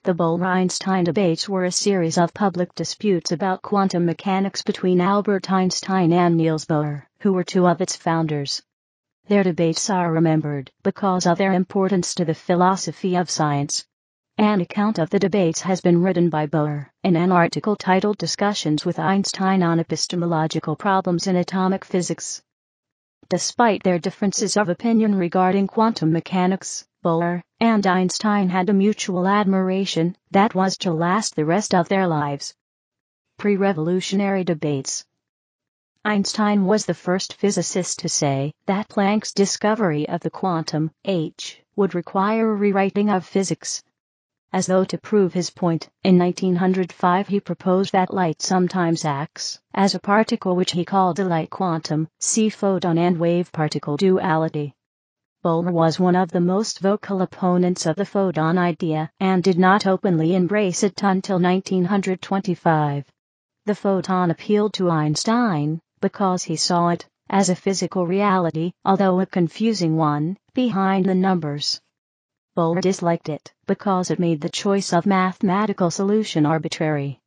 The Bohr-Einstein debates were a series of public disputes about quantum mechanics between Albert Einstein and Niels Bohr, who were two of its founders. Their debates are remembered because of their importance to the philosophy of science. An account of the debates has been written by Bohr in an article titled Discussions with Einstein on Epistemological Problems in Atomic Physics. Despite their differences of opinion regarding quantum mechanics, Bohr and Einstein had a mutual admiration that was to last the rest of their lives. Pre-revolutionary debates. Einstein was the first physicist to say that Planck's discovery of the quantum H would require a rewriting of physics. As though to prove his point, in 1905 he proposed that light sometimes acts as a particle which he called a light quantum, see photon and wave particle duality. Bohr was one of the most vocal opponents of the photon idea and did not openly embrace it until 1925. The photon appealed to Einstein because he saw it as a physical reality, although a confusing one, behind the numbers. Bohr disliked it because it made the choice of mathematical solution arbitrary.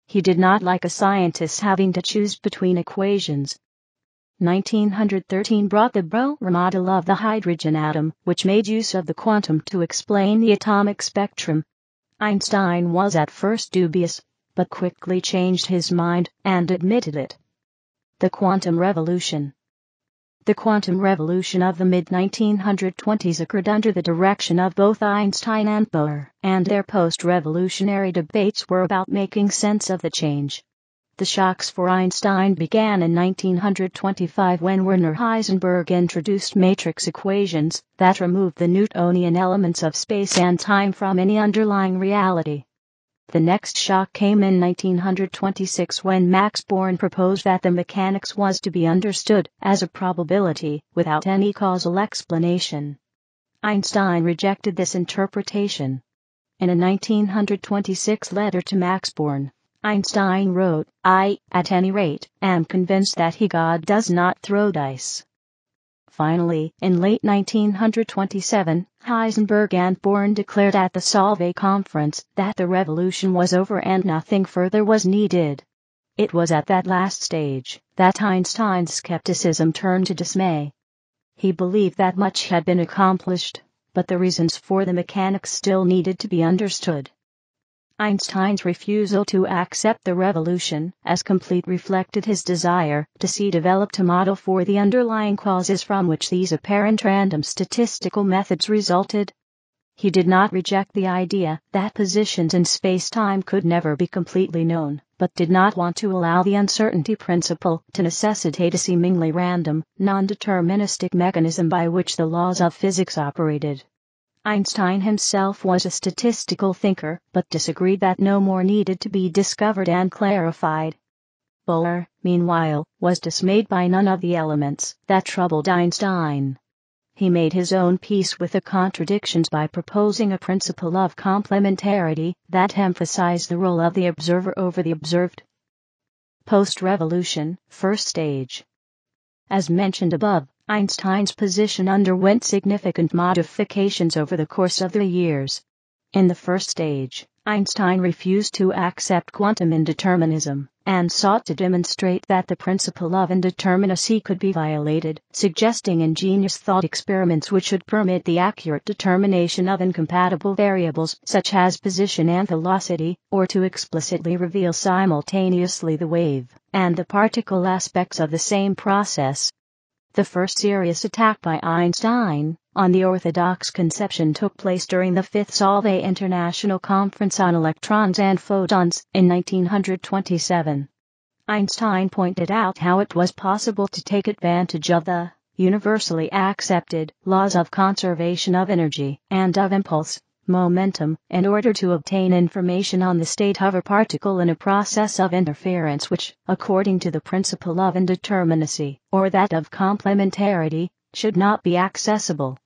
He did not like a scientist having to choose between equations. 1913 brought the Bohr model of the hydrogen atom, which made use of the quantum to explain the atomic spectrum. Einstein was at first dubious, but quickly changed his mind and admitted it. The quantum revolution. The quantum revolution of the mid-1920s occurred under the direction of both Einstein and Bohr, and their post-revolutionary debates were about making sense of the change. The shocks for Einstein began in 1925 when Werner Heisenberg introduced matrix equations that removed the Newtonian elements of space and time from any underlying reality. The next shock came in 1926 when Max Born proposed that the mechanics was to be understood as a probability without any causal explanation. Einstein rejected this interpretation. In a 1926 letter to Max Born, Einstein wrote, "I, at any rate, am convinced that God does not throw dice." Finally, in late 1927, Heisenberg and Born declared at the Solvay conference that the revolution was over and nothing further was needed. It was at that last stage that Einstein's skepticism turned to dismay. He believed that much had been accomplished, but the reasons for the mechanics still needed to be understood. Einstein's refusal to accept the revolution as complete reflected his desire to see developed a model for the underlying causes from which these apparent random statistical methods resulted. He did not reject the idea that positions in space-time could never be completely known, but did not want to allow the uncertainty principle to necessitate a seemingly random, non-deterministic mechanism by which the laws of physics operated. Einstein himself was a statistical thinker, but disagreed that no more needed to be discovered and clarified. Bohr, meanwhile, was dismayed by none of the elements that troubled Einstein. He made his own peace with the contradictions by proposing a principle of complementarity that emphasized the role of the observer over the observed. Post-revolution, first stage. As mentioned above, Einstein's position underwent significant modifications over the course of the years. In the first stage, Einstein refused to accept quantum indeterminism, and sought to demonstrate that the principle of indeterminacy could be violated, suggesting ingenious thought experiments which should permit the accurate determination of incompatible variables such as position and velocity, or to explicitly reveal simultaneously the wave and the particle aspects of the same process. The first serious attack by Einstein on the orthodox conception took place during the Fifth Solvay International Conference on Electrons and Photons in 1927. Einstein pointed out how it was possible to take advantage of the universally accepted laws of conservation of energy and of impulse momentum in order to obtain information on the state of a particle in a process of interference which, according to the principle of indeterminacy, or that of complementarity, should not be accessible.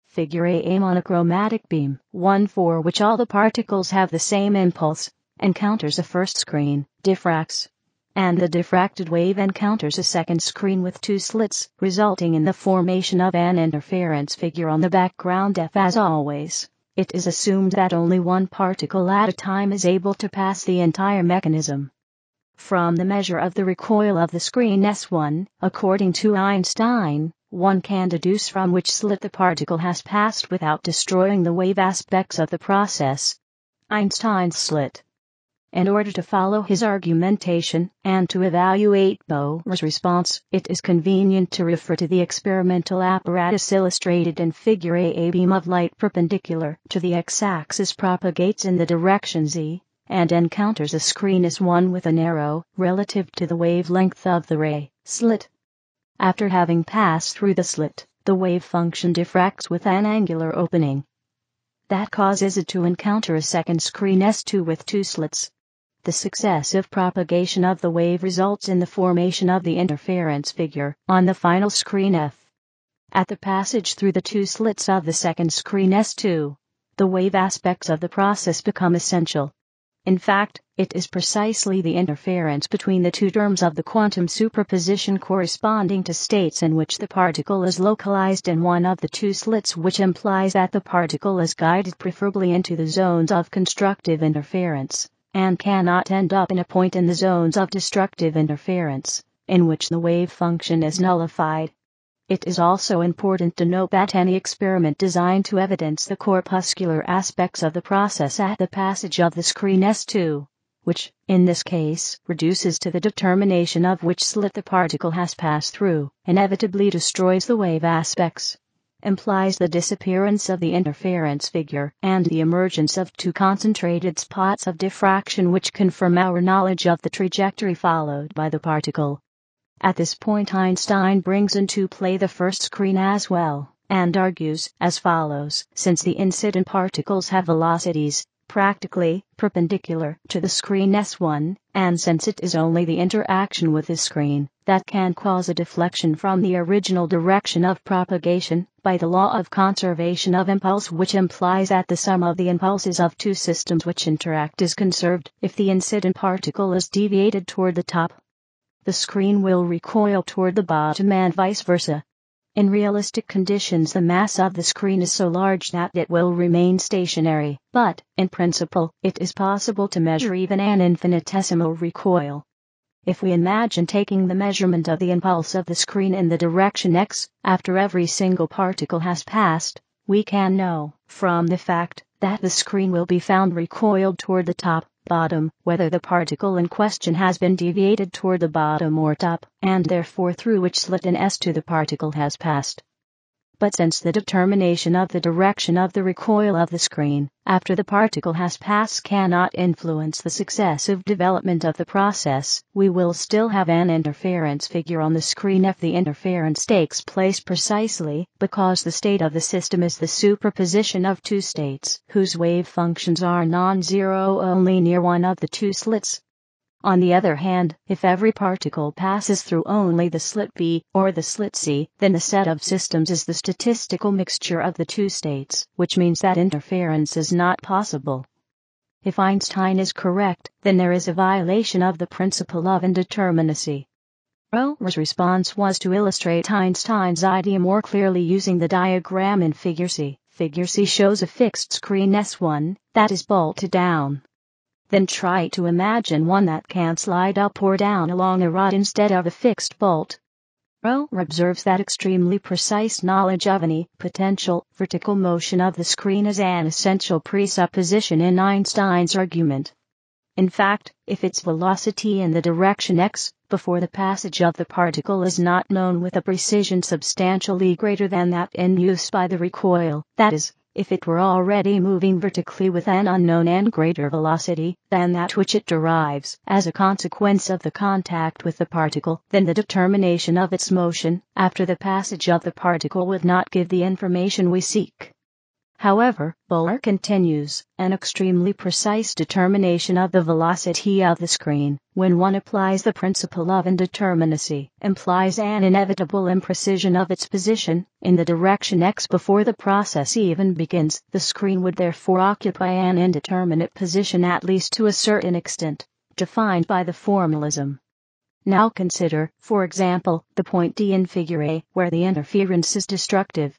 Figure A monochromatic beam, one for which all the particles have the same impulse, encounters a first screen, diffracts, and the diffracted wave encounters a second screen with two slits, resulting in the formation of an interference figure on the background F as always. it is assumed that only one particle at a time is able to pass the entire mechanism. From the measure of the recoil of the screen S1, according to Einstein, one can deduce from which slit the particle has passed without destroying the wave aspects of the process. Einstein's slit. In order to follow his argumentation, and to evaluate Bohr's response, it is convenient to refer to the experimental apparatus illustrated in Figure A. A beam of light perpendicular to the x-axis propagates in the direction z, and encounters a screen S1 with an arrow relative to the wavelength of the ray slit. After having passed through the slit, the wave function diffracts with an angular opening that causes it to encounter a second screen S2 with two slits. The successive propagation of the wave results in the formation of the interference figure on the final screen F. At the passage through the two slits of the second screen S2, the wave aspects of the process become essential. In fact, it is precisely the interference between the two terms of the quantum superposition corresponding to states in which the particle is localized in one of the two slits which implies that the particle is guided preferably into the zones of constructive interference, and cannot end up in a point in the zones of destructive interference, in which the wave function is nullified. It is also important to note that any experiment designed to evidence the corpuscular aspects of the process at the passage of the screen S2, which, in this case, reduces to the determination of which slit the particle has passed through, inevitably destroys the wave aspects, implies the disappearance of the interference figure and the emergence of two concentrated spots of diffraction which confirm our knowledge of the trajectory followed by the particle. At this point Einstein brings into play the first screen as well, and argues as follows: since the incident particles have velocities practically perpendicular to the screen S1, and since it is only the interaction with the screen that can cause a deflection from the original direction of propagation, by the law of conservation of impulse, which implies that the sum of the impulses of two systems which interact is conserved if the incident particle is deviated toward the top, the screen will recoil toward the bottom and vice versa. In realistic conditions the mass of the screen is so large that it will remain stationary, but, in principle, it is possible to measure even an infinitesimal recoil. If we imagine taking the measurement of the impulse of the screen in the direction x, after every single particle has passed, we can know, from the fact that the screen will be found recoiled toward the top, bottom, whether the particle in question has been deviated toward the bottom or top, and therefore through which slit in S2 the particle has passed. But since the determination of the direction of the recoil of the screen, after the particle has passed, cannot influence the successive development of the process, we will still have an interference figure on the screen if the interference takes place precisely because the state of the system is the superposition of two states whose wave functions are non-zero only near one of the two slits. On the other hand, if every particle passes through only the slit B or the slit C, then the set of systems is the statistical mixture of the two states, which means that interference is not possible. If Einstein is correct, then there is a violation of the principle of indeterminacy. Bohr's response was to illustrate Einstein's idea more clearly using the diagram in Figure C. Figure C shows a fixed screen S1 that is bolted down. Then try to imagine one that can slide up or down along a rod instead of a fixed bolt. Bohr observes that extremely precise knowledge of any potential vertical motion of the screen is an essential presupposition in Einstein's argument. In fact, if its velocity in the direction x, before the passage of the particle, is not known with a precision substantially greater than that in use by the recoil, that is, if it were already moving vertically with an unknown and greater velocity than that which it derives as a consequence of the contact with the particle, then the determination of its motion after the passage of the particle would not give the information we seek. However, Bohr continues, an extremely precise determination of the velocity of the screen, when one applies the principle of indeterminacy, implies an inevitable imprecision of its position in the direction x before the process even begins. The screen would therefore occupy an indeterminate position at least to a certain extent, defined by the formalism. Now consider, for example, the point D in Figure A, where the interference is destructive.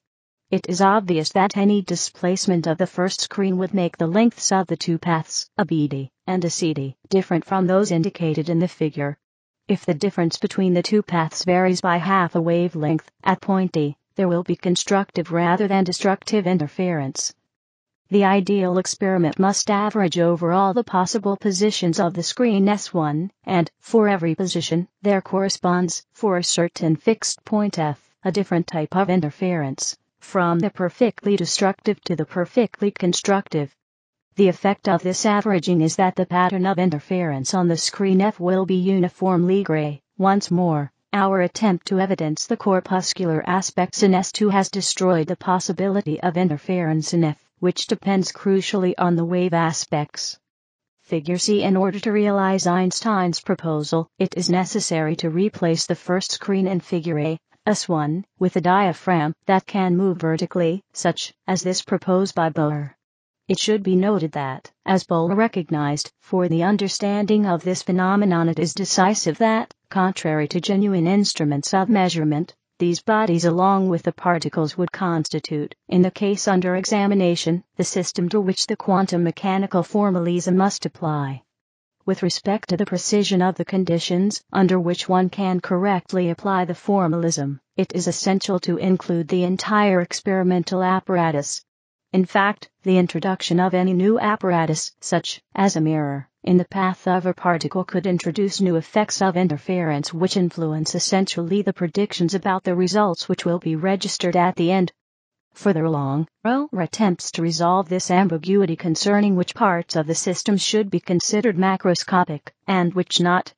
it is obvious that any displacement of the first screen would make the lengths of the two paths, a BD and a CD, different from those indicated in the figure. If the difference between the two paths varies by half a wavelength, at point D, there will be constructive rather than destructive interference. The ideal experiment must average over all the possible positions of the screen S1, and, for every position, there corresponds, for a certain fixed point F, a different type of interference, from the perfectly destructive to the perfectly constructive. The effect of this averaging is that the pattern of interference on the screen F will be uniformly gray. Once more, our attempt to evidence the corpuscular aspects in S2 has destroyed the possibility of interference in F, which depends crucially on the wave aspects. Figure C. In order to realize Einstein's proposal, it is necessary to replace the first screen in figure A, S1, with a diaphragm that can move vertically, such as this proposed by Bohr. It should be noted that, as Bohr recognized, for the understanding of this phenomenon it is decisive that, contrary to genuine instruments of measurement, these bodies along with the particles would constitute, in the case under examination, the system to which the quantum mechanical formalism must apply. With respect to the precision of the conditions under which one can correctly apply the formalism, it is essential to include the entire experimental apparatus. In fact, the introduction of any new apparatus, such as a mirror, in the path of a particle could introduce new effects of interference which influence essentially the predictions about the results which will be registered at the end. Further along, Bohr attempts to resolve this ambiguity concerning which parts of the system should be considered macroscopic, and which not.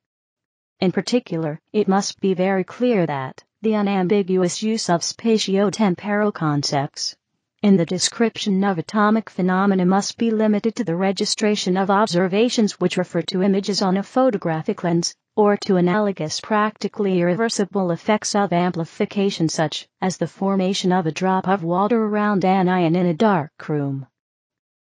In particular, it must be very clear that the unambiguous use of spatio-temporal concepts in the description of atomic phenomena must be limited to the registration of observations which refer to images on a photographic lens, or to analogous practically irreversible effects of amplification such as the formation of a drop of water around an ion in a dark room.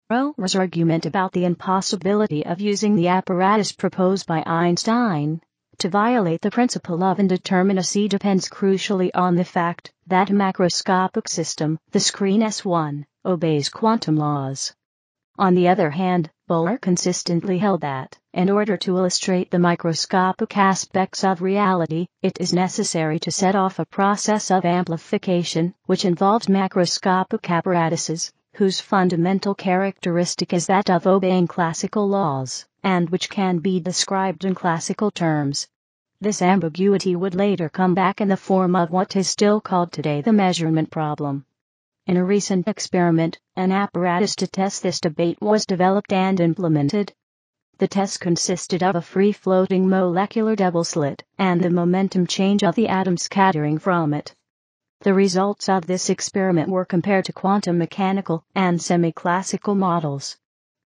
Bohr's argument about the impossibility of using the apparatus proposed by Einstein to violate the principle of indeterminacy depends crucially on the fact that a macroscopic system, the screen S1, obeys quantum laws. On the other hand, Bohr consistently held that, in order to illustrate the microscopic aspects of reality, it is necessary to set off a process of amplification, which involves macroscopic apparatuses, whose fundamental characteristic is that of obeying classical laws, and which can be described in classical terms. This ambiguity would later come back in the form of what is still called today the measurement problem. In a recent experiment, an apparatus to test this debate was developed and implemented. The test consisted of a free-floating molecular double slit, and the momentum change of the atom scattering from it. The results of this experiment were compared to quantum mechanical and semi-classical models.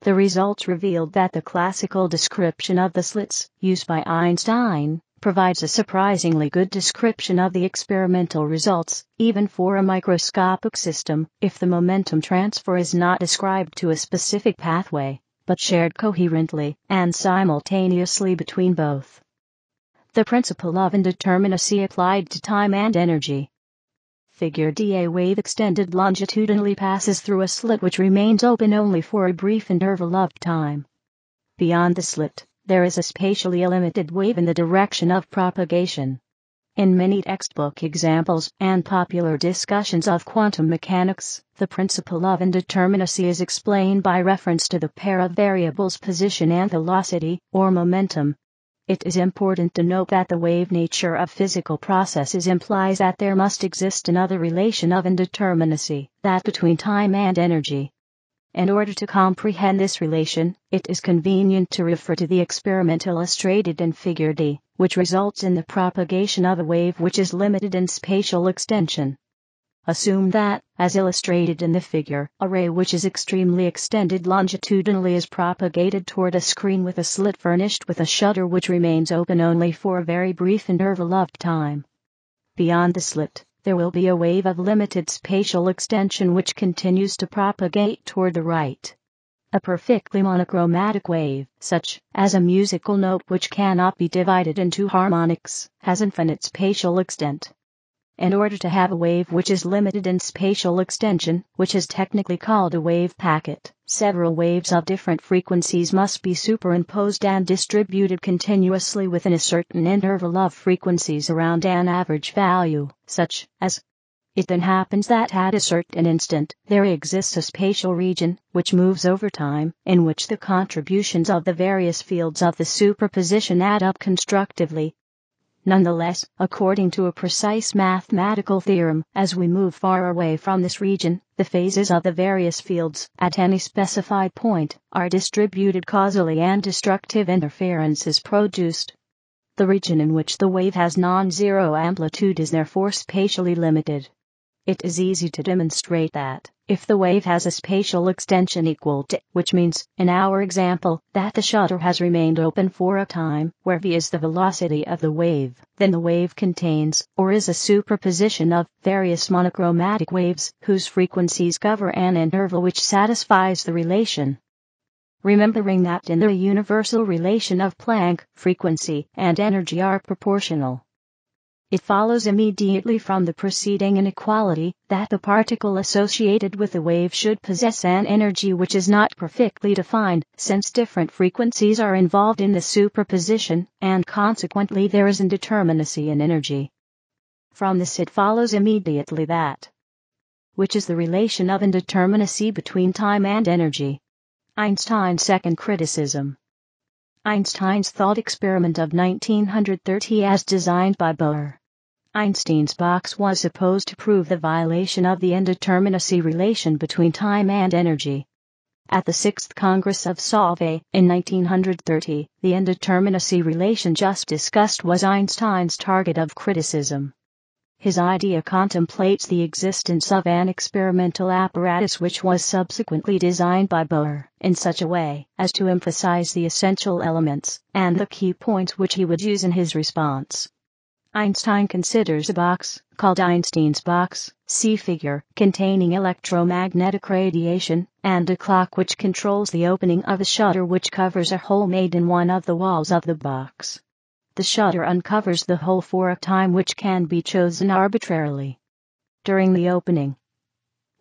The results revealed that the classical description of the slits, used by Einstein, provides a surprisingly good description of the experimental results, even for a microscopic system, if the momentum transfer is not ascribed to a specific pathway, but shared coherently and simultaneously between both. The principle of indeterminacy applied to time and energy. Figure D. A wave extended longitudinally passes through a slit which remains open only for a brief interval of time. Beyond the slit, there is a spatially limited wave in the direction of propagation. In many textbook examples and popular discussions of quantum mechanics, the principle of indeterminacy is explained by reference to the pair of variables position and velocity, or momentum. It is important to note that the wave nature of physical processes implies that there must exist another relation of indeterminacy, that between time and energy. In order to comprehend this relation, it is convenient to refer to the experiment illustrated in Figure D, which results in the propagation of a wave which is limited in spatial extension. Assume that, as illustrated in the figure, a ray which is extremely extended longitudinally is propagated toward a screen with a slit furnished with a shutter which remains open only for a very brief interval of time. Beyond the slit, there will be a wave of limited spatial extension which continues to propagate toward the right. A perfectly monochromatic wave, such as a musical note which cannot be divided into harmonics, has infinite spatial extent. In order to have a wave which is limited in spatial extension, which is technically called a wave packet, several waves of different frequencies must be superimposed and distributed continuously within a certain interval of frequencies around an average value, such as. It then happens that at a certain instant, there exists a spatial region, which moves over time, in which the contributions of the various fields of the superposition add up constructively. Nonetheless, according to a precise mathematical theorem, as we move far away from this region, the phases of the various fields, at any specified point, are distributed causally and destructive interference is produced. The region in which the wave has non-zero amplitude is therefore spatially limited. It is easy to demonstrate that, if the wave has a spatial extension equal to, which means, in our example, that the shutter has remained open for a time, where v is the velocity of the wave, then the wave contains, or is a superposition of, various monochromatic waves, whose frequencies cover an interval which satisfies the relation. Remembering that in the universal relation of Planck, frequency and energy are proportional. It follows immediately from the preceding inequality that the particle associated with the wave should possess an energy which is not perfectly defined, since different frequencies are involved in the superposition, and consequently there is indeterminacy in energy. From this it follows immediately that, which is the relation of indeterminacy between time and energy. Einstein's second criticism. Einstein's thought experiment of 1930 as designed by Bohr. Einstein's box was supposed to prove the violation of the indeterminacy relation between time and energy. At the 6th Congress of Solvay, in 1930, the indeterminacy relation just discussed was Einstein's target of criticism. His idea contemplates the existence of an experimental apparatus which was subsequently designed by Bohr, in such a way as to emphasize the essential elements and the key points which he would use in his response. Einstein considers a box, called Einstein's box, see figure, containing electromagnetic radiation, and a clock which controls the opening of a shutter which covers a hole made in one of the walls of the box. The shutter uncovers the hole for a time which can be chosen arbitrarily. During the opening,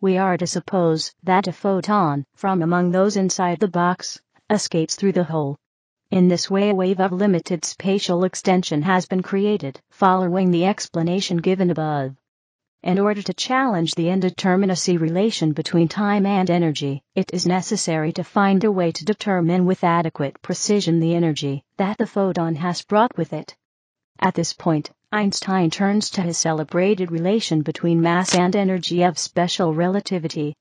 we are to suppose that a photon, from among those inside the box, escapes through the hole. In this way a wave of limited spatial extension has been created, following the explanation given above. In order to challenge the indeterminacy relation between time and energy, it is necessary to find a way to determine with adequate precision the energy that the photon has brought with it. At this point, Einstein turns to his celebrated relation between mass and energy of special relativity.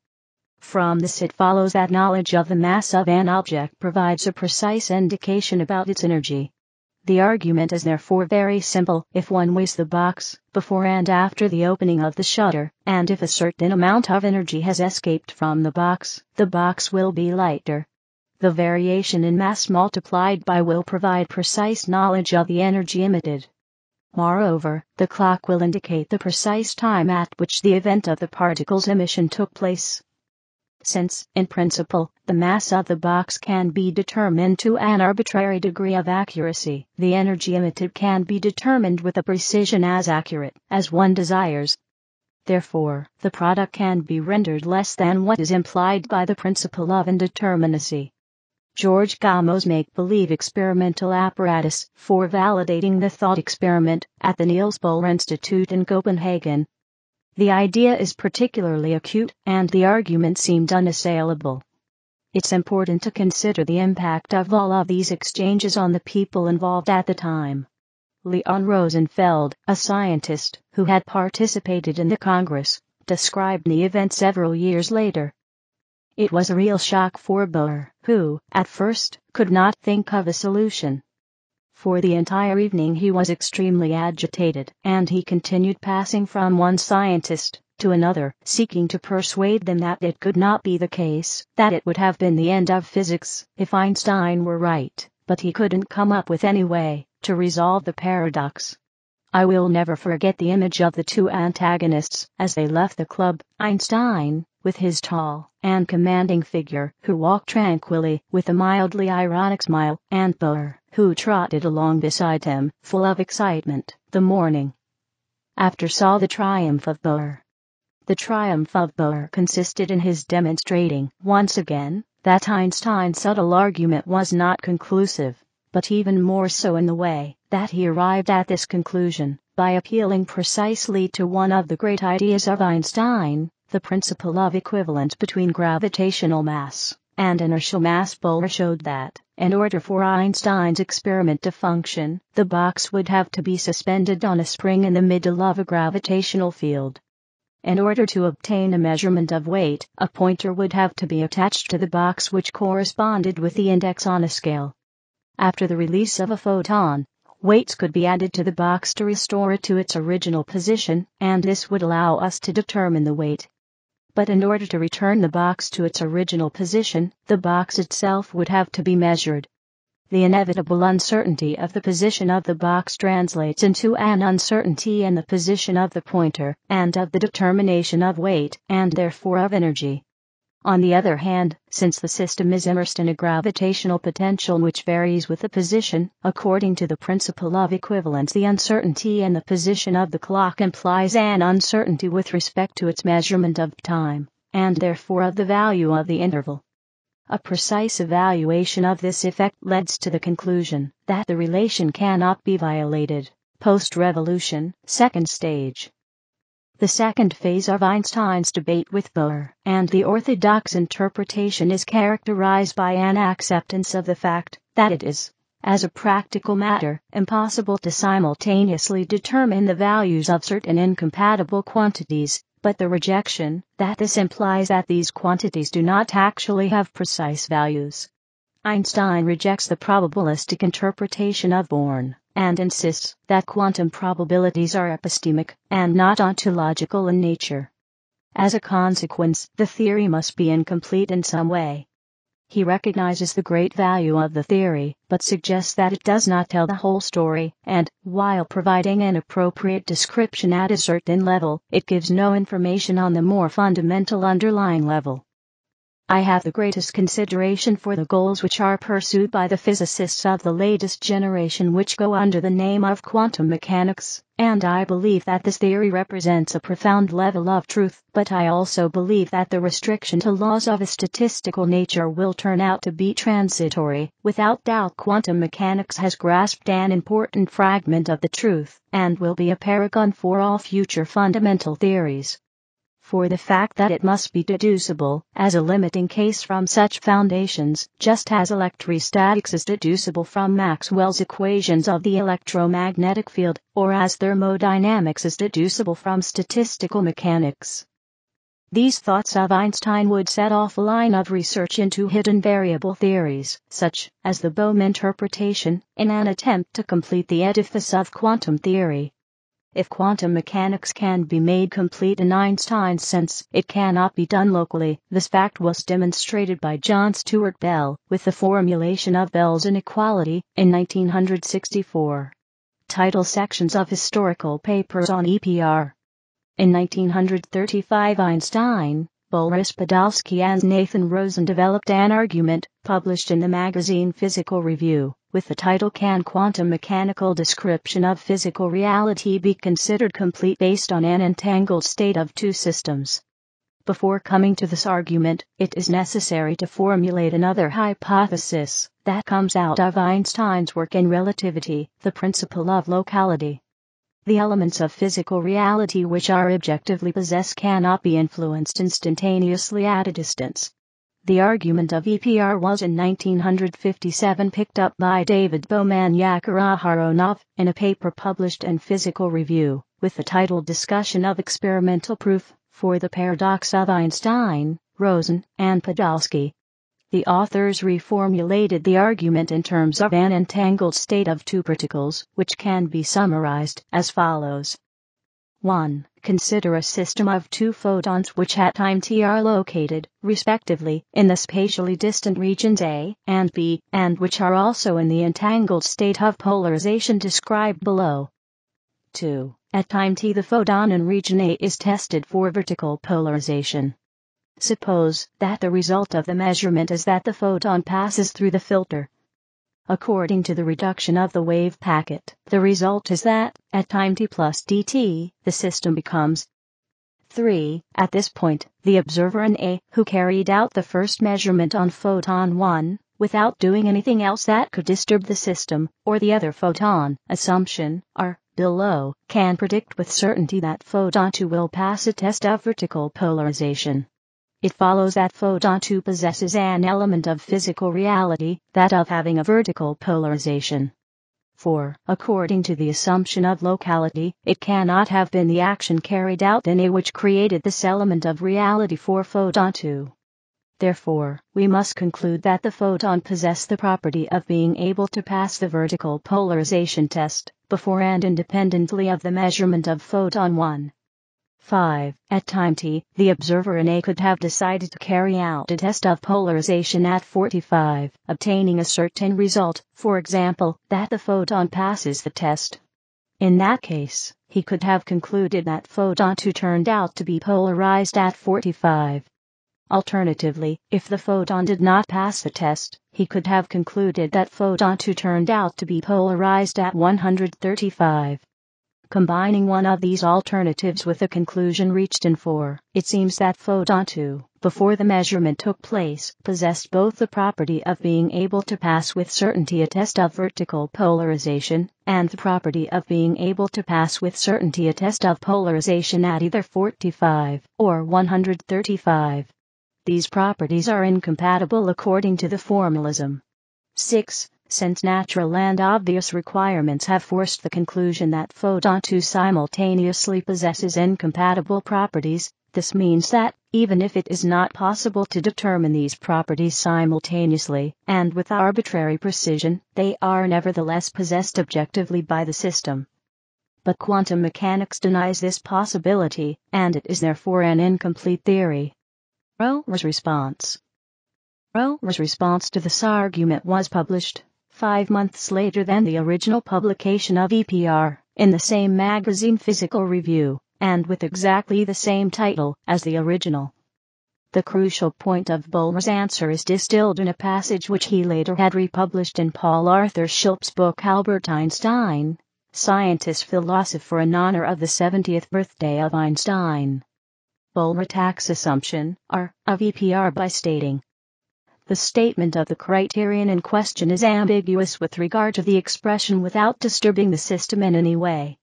From this it follows that knowledge of the mass of an object provides a precise indication about its energy. The argument is therefore very simple. If one weighs the box, before and after the opening of the shutter, and if a certain amount of energy has escaped from the box will be lighter. The variation in mass multiplied by will provide precise knowledge of the energy emitted. Moreover, the clock will indicate the precise time at which the event of the particle's emission took place. Since, in principle, the mass of the box can be determined to an arbitrary degree of accuracy, the energy emitted can be determined with a precision as accurate as one desires. Therefore, the product can be rendered less than what is implied by the principle of indeterminacy. George Gamo's make-believe experimental apparatus for validating the thought experiment at the Niels Bohr Institute in Copenhagen. The idea is particularly acute, and the argument seemed unassailable. It's important to consider the impact of all of these exchanges on the people involved at the time. Leon Rosenfeld, a scientist who had participated in the Congress, described the event several years later. It was a real shock for Bohr, who, at first, could not think of a solution. For the entire evening he was extremely agitated, and he continued passing from one scientist to another, seeking to persuade them that it could not be the case, that it would have been the end of physics if Einstein were right, but he couldn't come up with any way to resolve the paradox. I will never forget the image of the two antagonists as they left the club, Einstein, with his tall and commanding figure, who walked tranquilly with a mildly ironic smile, and Bohr, who trotted along beside him, full of excitement. The morning after saw the triumph of Bohr. The triumph of Bohr consisted in his demonstrating, once again, that Einstein's subtle argument was not conclusive, but even more so in the way that he arrived at this conclusion, by appealing precisely to one of the great ideas of Einstein, the principle of equivalence between gravitational mass and inertial mass. Bohr showed that, in order for Einstein's experiment to function, the box would have to be suspended on a spring in the middle of a gravitational field. In order to obtain a measurement of weight, a pointer would have to be attached to the box, which corresponded with the index on a scale. After the release of a photon, weights could be added to the box to restore it to its original position, and this would allow us to determine the weight. But in order to return the box to its original position, the box itself would have to be measured. The inevitable uncertainty of the position of the box translates into an uncertainty in the position of the pointer, and of the determination of weight, and therefore of energy. On the other hand, since the system is immersed in a gravitational potential which varies with the position, according to the principle of equivalence, the uncertainty in the position of the clock implies an uncertainty with respect to its measurement of time, and therefore of the value of the interval. A precise evaluation of this effect leads to the conclusion that the relation cannot be violated. Post-revolution, second stage. The second phase of Einstein's debate with Bohr and the orthodox interpretation is characterized by an acceptance of the fact that it is, as a practical matter, impossible to simultaneously determine the values of certain incompatible quantities, but the rejection that this implies that these quantities do not actually have precise values. Einstein rejects the probabilistic interpretation of Bohr, and insists that quantum probabilities are epistemic and not ontological in nature. As a consequence, the theory must be incomplete in some way. He recognizes the great value of the theory, but suggests that it does not tell the whole story, and, while providing an appropriate description at a certain level, it gives no information on the more fundamental underlying level. I have the greatest consideration for the goals which are pursued by the physicists of the latest generation, which go under the name of quantum mechanics, and I believe that this theory represents a profound level of truth, but I also believe that the restriction to laws of a statistical nature will turn out to be transitory. Without doubt, quantum mechanics has grasped an important fragment of the truth, and will be a paragon for all future fundamental theories. For the fact that it must be deducible as a limiting case from such foundations, just as electrostatics is deducible from Maxwell's equations of the electromagnetic field, or as thermodynamics is deducible from statistical mechanics. These thoughts of Einstein would set off a line of research into hidden variable theories, such as the Bohm interpretation, in an attempt to complete the edifice of quantum theory. If quantum mechanics can be made complete in Einstein's sense, it cannot be done locally. This fact was demonstrated by John Stuart Bell with the formulation of Bell's inequality in 1964. Title sections of historical papers on EPR. In 1935, Einstein, Boris Podolsky and Nathan Rosen developed an argument, published in the magazine Physical Review, with the title "Can Quantum Mechanical Description of Physical Reality Be Considered Complete Based on an Entangled State of Two Systems?" Before coming to this argument, it is necessary to formulate another hypothesis that comes out of Einstein's work in relativity, the principle of locality. The elements of physical reality which are objectively possessed cannot be influenced instantaneously at a distance. The argument of EPR was in 1957 picked up by David Bohm and Yakir Aharonov in a paper published in Physical Review, with the title "Discussion of Experimental Proof for the Paradox of Einstein, Rosen, and Podolsky." The authors reformulated the argument in terms of an entangled state of two particles, which can be summarized as follows. 1. Consider a system of two photons which at time t are located, respectively, in the spatially distant regions A and B, and which are also in the entangled state of polarization described below. 2. At time t the photon in region A is tested for vertical polarization. Suppose that the result of the measurement is that the photon passes through the filter. according to the reduction of the wave packet. The result is that, at time t plus dt, the system becomes 3. At this point, the observer in A, who carried out the first measurement on photon 1, without doing anything else that could disturb the system, or the other photon, assumption, R, below, can predict with certainty that photon 2 will pass a test of vertical polarization. It follows that photon 2 possesses an element of physical reality, that of having a vertical polarization. For, according to the assumption of locality, it cannot have been the action carried out in A which created this element of reality for photon 2. Therefore, we must conclude that the photon possessed the property of being able to pass the vertical polarization test, before and independently of the measurement of photon 1. 5. At time t, the observer in A could have decided to carry out a test of polarization at 45, obtaining a certain result, for example, that the photon passes the test. In that case, he could have concluded that photon 2 turned out to be polarized at 45. Alternatively, if the photon did not pass the test, he could have concluded that photon 2 turned out to be polarized at 135. Combining one of these alternatives with the conclusion reached in 4, it seems that photon 2, before the measurement took place, possessed both the property of being able to pass with certainty a test of vertical polarization, and the property of being able to pass with certainty a test of polarization at either 45 or 135. These properties are incompatible according to the formalism. 6. Since natural and obvious requirements have forced the conclusion that photon 2 simultaneously possesses incompatible properties, this means that, even if it is not possible to determine these properties simultaneously, and with arbitrary precision, they are nevertheless possessed objectively by the system. But quantum mechanics denies this possibility, and it is therefore an incomplete theory. Bohr's response. Bohr's response to this argument was published 5 months later than the original publication of EPR, in the same magazine Physical Review, and with exactly the same title as the original. The crucial point of Bohr's answer is distilled in a passage which he later had republished in Paul Arthur Schilp's book Albert Einstein, Scientist Philosopher in honor of the 70th birthday of Einstein. Bohr attacks assumption, R, of EPR by stating, the statement of the criterion in question is ambiguous with regard to the expression without disturbing the system in any way.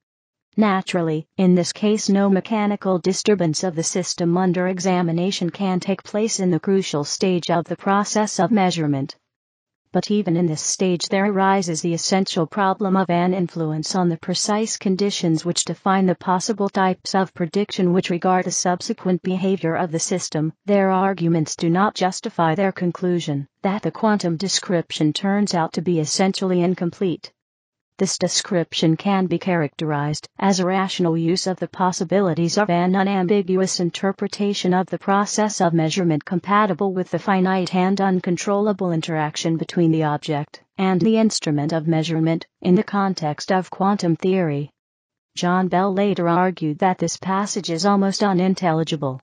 Naturally, in this case no mechanical disturbance of the system under examination can take place in the crucial stage of the process of measurement. But even in this stage there arises the essential problem of an influence on the precise conditions which define the possible types of prediction which regard the subsequent behavior of the system. Their arguments do not justify their conclusion that the quantum description turns out to be essentially incomplete. This description can be characterized as a rational use of the possibilities of an unambiguous interpretation of the process of measurement compatible with the finite and uncontrollable interaction between the object and the instrument of measurement, in the context of quantum theory. John Bell later argued that this passage is almost unintelligible.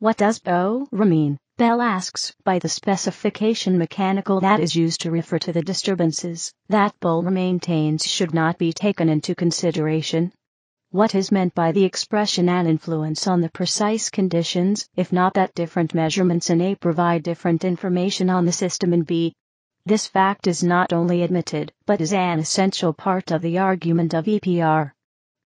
What does Bohr mean? Bell asks, by the specification mechanical that is used to refer to the disturbances that Bohr maintains should not be taken into consideration. What is meant by the expression an influence on the precise conditions, if not that different measurements in A provide different information on the system in B? This fact is not only admitted, but is an essential part of the argument of EPR.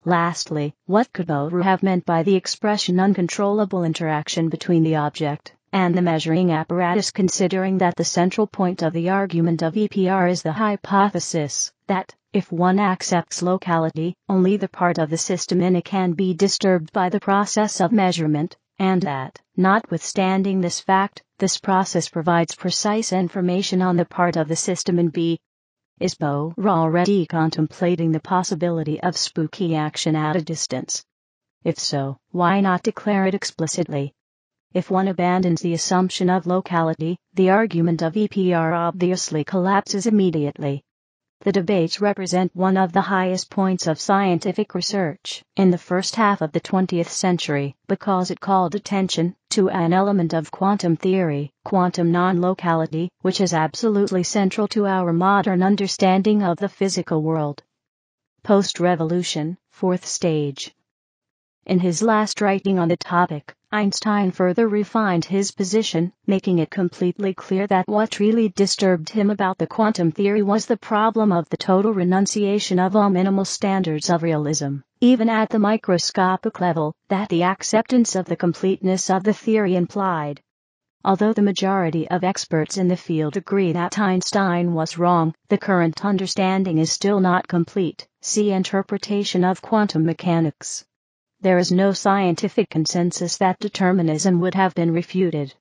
Lastly, what could Bohr have meant by the expression uncontrollable interaction between the object and the measuring apparatus, considering that the central point of the argument of EPR is the hypothesis that, if one accepts locality, only the part of the system in A can be disturbed by the process of measurement, and that, notwithstanding this fact, this process provides precise information on the part of the system in B. Is Bohr already contemplating the possibility of spooky action at a distance? If so, why not declare it explicitly? If one abandons the assumption of locality, the argument of EPR obviously collapses immediately. The debates represent one of the highest points of scientific research in the first half of the 20th century because it called attention to an element of quantum theory, quantum non-locality, which is absolutely central to our modern understanding of the physical world. Post-revolution, fourth stage. In his last writing on the topic, Einstein further refined his position, making it completely clear that what really disturbed him about the quantum theory was the problem of the total renunciation of all minimal standards of realism, even at the microscopic level, that the acceptance of the completeness of the theory implied. Although the majority of experts in the field agree that Einstein was wrong, the current understanding is still not complete. See Interpretation of Quantum Mechanics. There is no scientific consensus that determinism would have been refuted.